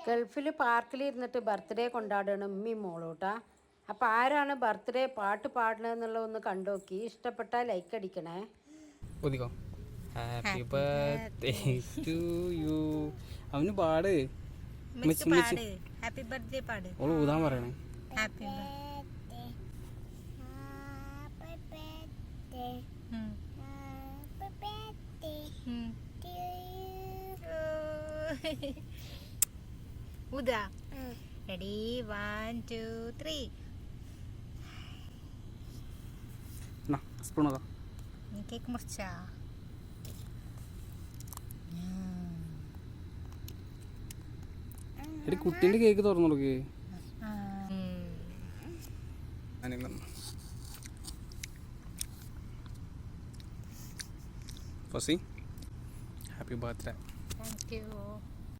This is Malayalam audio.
ഗൾഫിൽ പാർക്കിൽ ഇരുന്നിട്ട് ബർത്ത്ഡേ കൊണ്ടാടണം ഉമ്മയും മോളൂട്ടാ. അപ്പോൾ ആരാണ് ബർത്ത്ഡേ പാട്ട് പാടണമെന്നുള്ള ഒന്ന് കണ്ടുനോക്കി. ഇഷ്ടപ്പെട്ടാൽ ലൈക്ക് അടിക്കണേ. ഒതുക്കോ. Happy birthday to you. അവന് പാട്. ഹാപ്പി ബർത്ത്ഡേ പാട്. ഓള് ഊതാൻ പറയണേ. ഹാപ്പി ഊതാ. റെഡി 1 2 3. സ്പൂൺ നോക്കാം. കേക്ക് മുറിച്ചാ. എടി കുട്ടീൻ്റെ കേക്ക് തുറന്നു കൊടുക്ക്. ഫസി ഹാപ്പി ബർത്ത്ഡേ. Thank U.